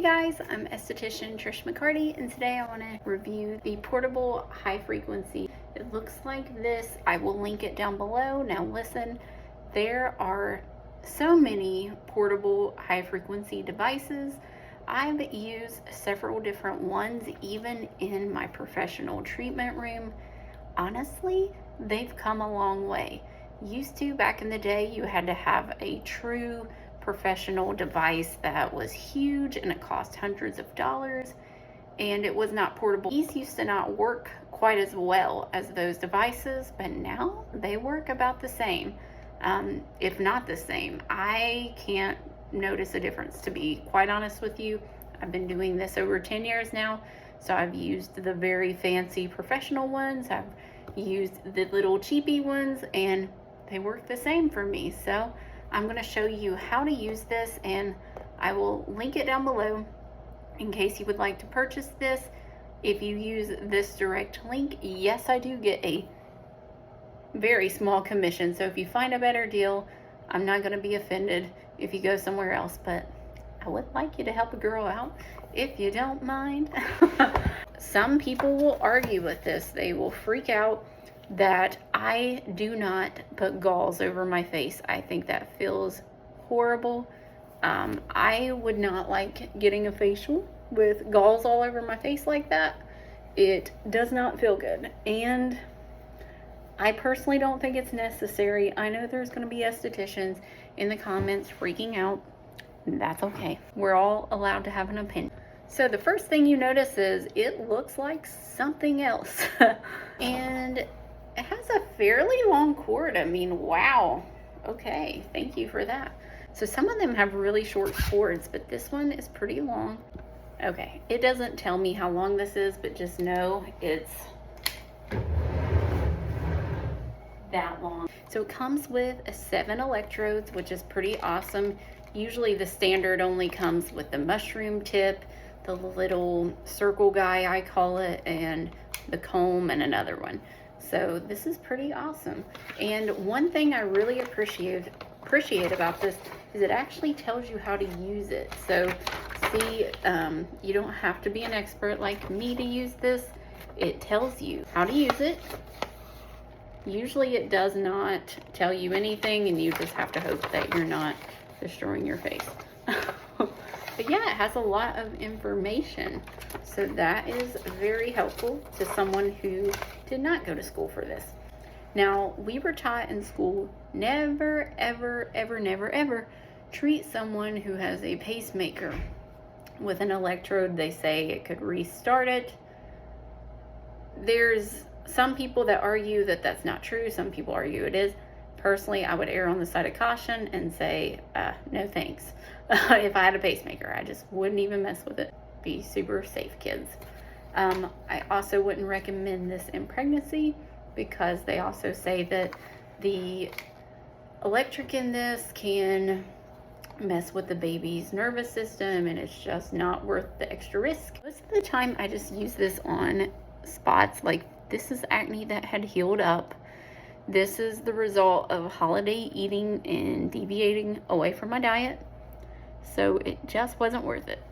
guys, I'm Esthetician Trish McCarty, and today I want to review the portable high frequency. It looks like this. I will link it down below. Now listen, there are so many portable high frequency devices. I've used several different ones, even in my professional treatment room. Honestly, they've come a long way. Used to, back in the day, you had to have a true professional device that was huge and it cost hundreds of dollars and it was not portable. These used to not work quite as well as those devices, but now they work about the same, if not the same. I can't notice a difference, to be quite honest with you. I've been doing this over 10 years now, so I've used the very fancy professional ones, I've used the little cheapy ones, and they work the same for me. So I'm going to show you how to use this, and I will link it down below in case you would like to purchase this. If you use this direct link, yes, I do get a very small commission. So if you find a better deal, I'm not going to be offended if you go somewhere else, but I would like you to help a girl out if you don't mind. Some people will argue with this. They will freak out that I do not put gauze over my face. I think that feels horrible. I would not like getting a facial with gauze all over my face like that. It does not feel good, and I personally don't think it's necessary. I know there's going to be estheticians in the comments freaking out. That's okay. We're all allowed to have an opinion. So the first thing you notice is it looks like something else. And it has a fairly long cord. I mean, wow. Okay, thank you for that. So some of them have really short cords, but this one is pretty long. Okay, it doesn't tell me how long this is, but just know it's that long. So it comes with 7 electrodes, which is pretty awesome. Usually the standard only comes with the mushroom tip, the little circle guy, I call it, and the comb, and another one. So this is pretty awesome. And one thing I really appreciate about this is it actually tells you how to use it. So see, you don't have to be an expert like me to use this. It tells you how to use it. Usually it does not tell you anything, and you just have to hope that you're not destroying your face. But yeah, it has a lot of information, so that is very helpful to someone who did not go to school for this. Now, we were taught in school, never, ever, ever, never, ever treat someone who has a pacemaker with an electrode. They say it could restart it. There's some people that argue that that's not true. Some people argue it is. Personally, I would err on the side of caution and say, no thanks. If I had a pacemaker, I just wouldn't even mess with it. Be super safe, kids. I also wouldn't recommend this in pregnancy, because they also say that the electric in this can mess with the baby's nervous system, and it's just not worth the extra risk. Most of the time, I just use this on spots. Like, this is acne that had healed up. This is the result of holiday eating and deviating away from my diet. So it just wasn't worth it.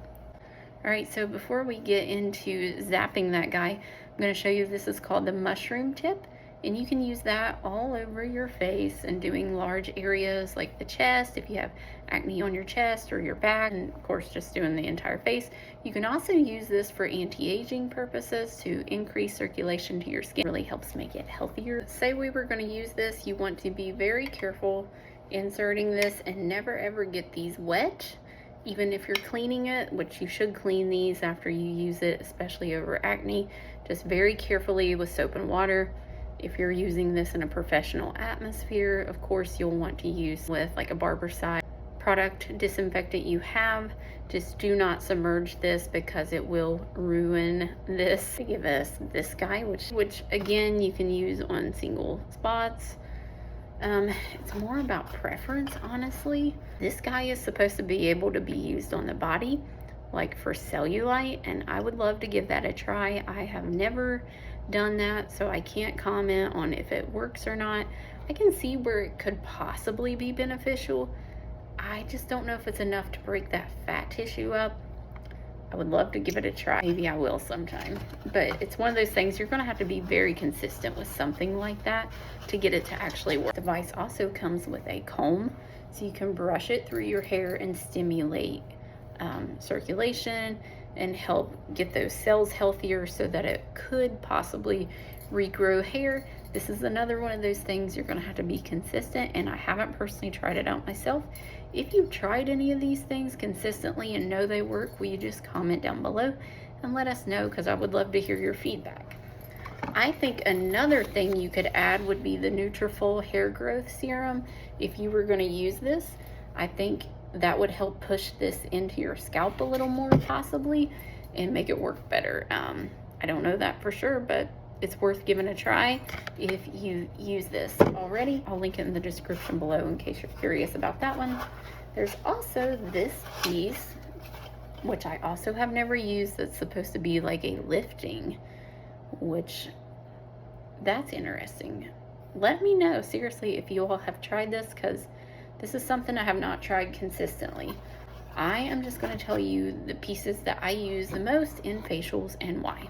All right, so before we get into zapping that guy, I'm going to show you, this is called the mushroom tip. And you can use that all over your face and doing large areas like the chest, if you have acne on your chest or your back, and of course just doing the entire face. You can also use this for anti-aging purposes to increase circulation to your skin. It really helps make it healthier. Say we were going to use this, you want to be very careful inserting this and never ever get these wet. Even if you're cleaning it, which you should clean these after you use it, especially over acne, just very carefully with soap and water. If you're using this in a professional atmosphere, of course you'll want to use with like a Barbicide product disinfectant you have. Just do not submerge this, because it will ruin this. I give us this guy, which again you can use on single spots. It's more about preference, honestly. This guy is supposed to be able to be used on the body, like for cellulite, and I would love to give that a try. I have never done that, so I can't comment on if it works or not. I can see where it could possibly be beneficial. I just don't know if it's enough to break that fat tissue up. I would love to give it a try. Maybe I will sometime. But it's one of those things, you're gonna have to be very consistent with something like that to get it to actually work. The device also comes with a comb, so you can brush it through your hair and stimulate circulation and help get those cells healthier so that it could possibly regrow hair. This is another one of those things you're gonna have to be consistent, and I haven't personally tried it out myself. If you've tried any of these things consistently and know they work, will you just comment down below and let us know, because I would love to hear your feedback. I think another thing you could add would be the Nutrafol hair growth serum. If you were gonna use this, I think that would help push this into your scalp a little more possibly and make it work better. I don't know that for sure, but it's worth giving a try if you use this already. I'll link it in the description below in case you're curious about that one. There's also this piece, which I also have never used, that's supposed to be like a lifting, which that's interesting. Let me know seriously if you all have tried this, because this is something I have not tried consistently. I am just going to tell you the pieces that I use the most in facials and why.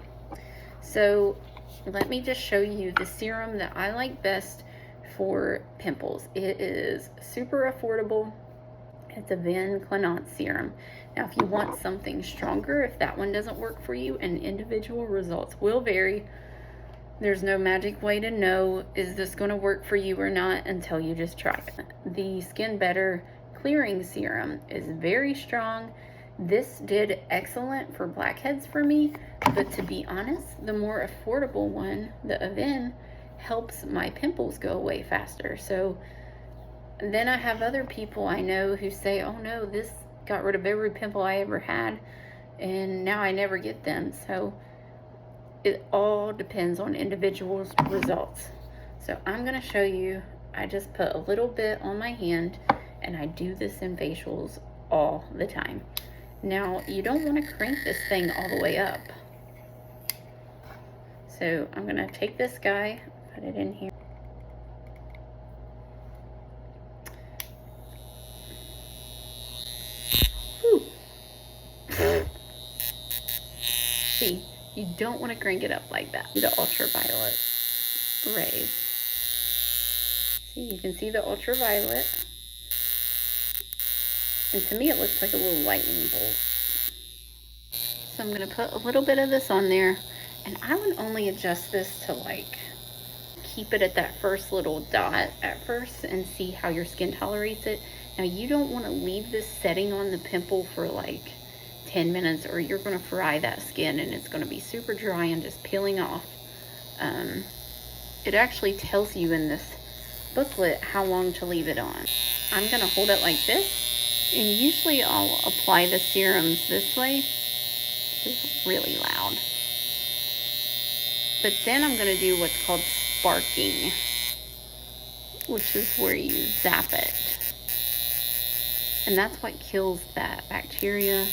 So let me just show you the serum that I like best for pimples. It is super affordable. It's a Avene cleanance serum. Now, if you want something stronger, if that one doesn't work for you, and individual results will vary, there's no magic way to know, is this going to work for you or not, until you just try it. The Skinbetter clearing serum is very strong. This did excellent for blackheads for me, but to be honest, the more affordable one, the Avene, helps my pimples go away faster. So then I have other people I know who say, oh no, this got rid of every pimple I ever had, and now I never get them. So it all depends on individuals' results. So I'm going to show you, I just put a little bit on my hand, and I do this in facials all the time. Now, you don't want to crank this thing all the way up. So I'm going to take this guy, put it in here. Whew. See, you don't want to crank it up like that. The ultraviolet rays. See, you can see the ultraviolet. And to me, it looks like a little lightning bolt. So I'm going to put a little bit of this on there. And I would only adjust this to like keep it at that first little dot at first and see how your skin tolerates it. Now, you don't want to leave this setting on the pimple for like 10 minutes or you're going to fry that skin and it's going to be super dry and just peeling off. It actually tells you in this booklet how long to leave it on. I'm going to hold it like this. And usually I'll apply the serums this way. It's really loud. But then I'm going to do what's called sparking, which is where you zap it. And that's what kills that bacteria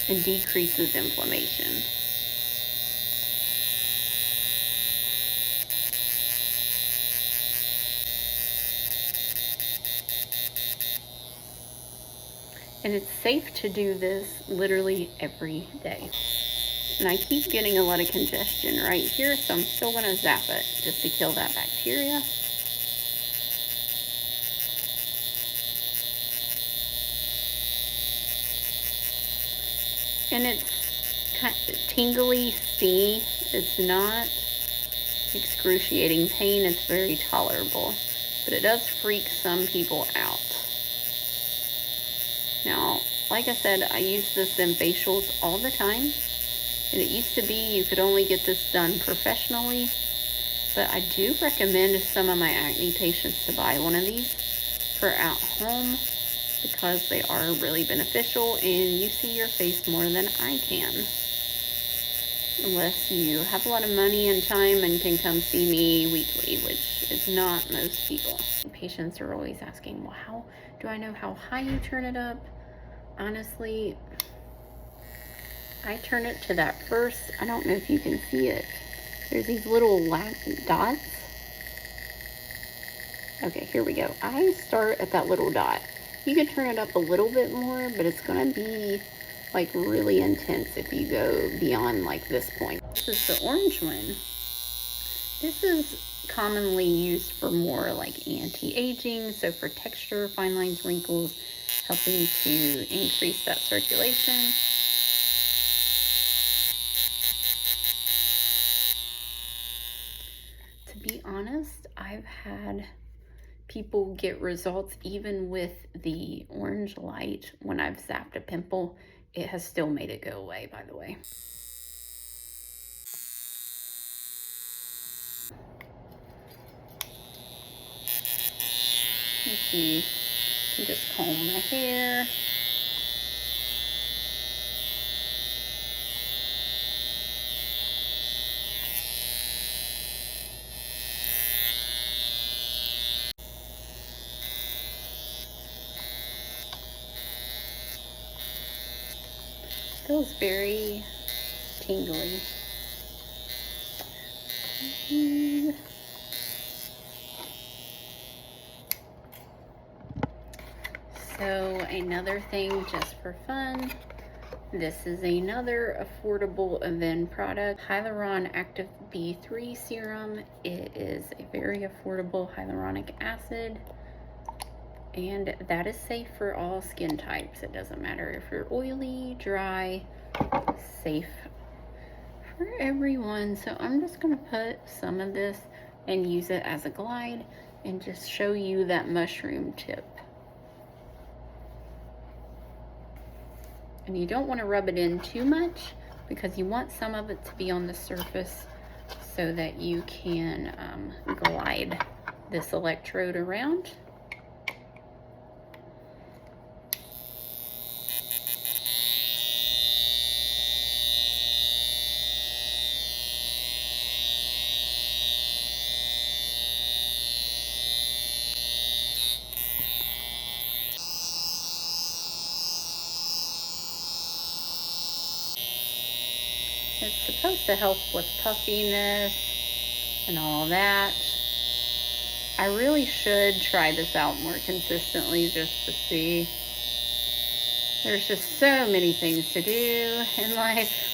and decreases inflammation. And it's safe to do this literally every day. And I keep getting a lot of congestion right here, so I'm still going to zap it just to kill that bacteria. And it's kind of tingly, stingy. It's not excruciating pain. It's very tolerable. But it does freak some people out. Now, like I said, I use this in facials all the time. And it used to be you could only get this done professionally. But I do recommend some of my acne patients to buy one of these for at home, because they are really beneficial and you see your face more than I can. Unless you have a lot of money and time and can come see me weekly, which is not most people. Patients are always asking, well, how do I know how high you turn it up? Honestly, I turn it to that first. I don't know if you can see it. There's these little dots. Okay, here we go. I start at that little dot. You can turn it up a little bit more, but it's going to be like really intense if you go beyond like this point. This is the orange one. This is commonly used for more like anti-aging, so for texture, fine lines, wrinkles, helping to increase that circulation. To be honest, I've had people get results even with the orange light. When I've zapped a pimple, it has still made it go away, by the way. Let's see, I can just comb my hair. Feels very tingly. So another thing just for fun, this is another affordable Avene product, Hyaluronic Active B3 serum. It is a very affordable hyaluronic acid, and that is safe for all skin types. It doesn't matter if you're oily, dry, safe for everyone. So I'm just gonna put some of this and use it as a glide and just show you that mushroom tip. And you don't want to rub it in too much because you want some of it to be on the surface so that you can glide this electrode around. It's supposed to help with puffiness and all that. I really should try this out more consistently just to see. There's just so many things to do in life.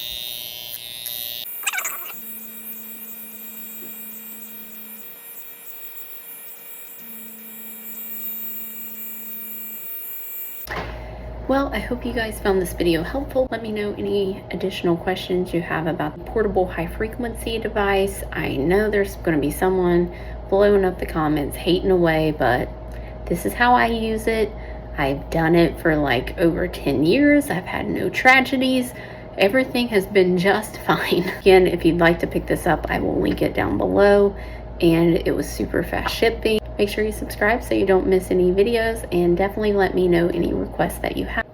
Well, I hope you guys found this video helpful. Let me know any additional questions you have about the portable high frequency device. I know there's going to be someone blowing up the comments, hating away, but this is how I use it. I've done it for like over 10 years. I've had no tragedies. Everything has been just fine. Again, if you'd like to pick this up, I will link it down below. And it was super fast shipping. Make sure you subscribe so you don't miss any videos, and definitely let me know any requests that you have.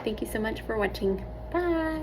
Thank you so much for watching. Bye.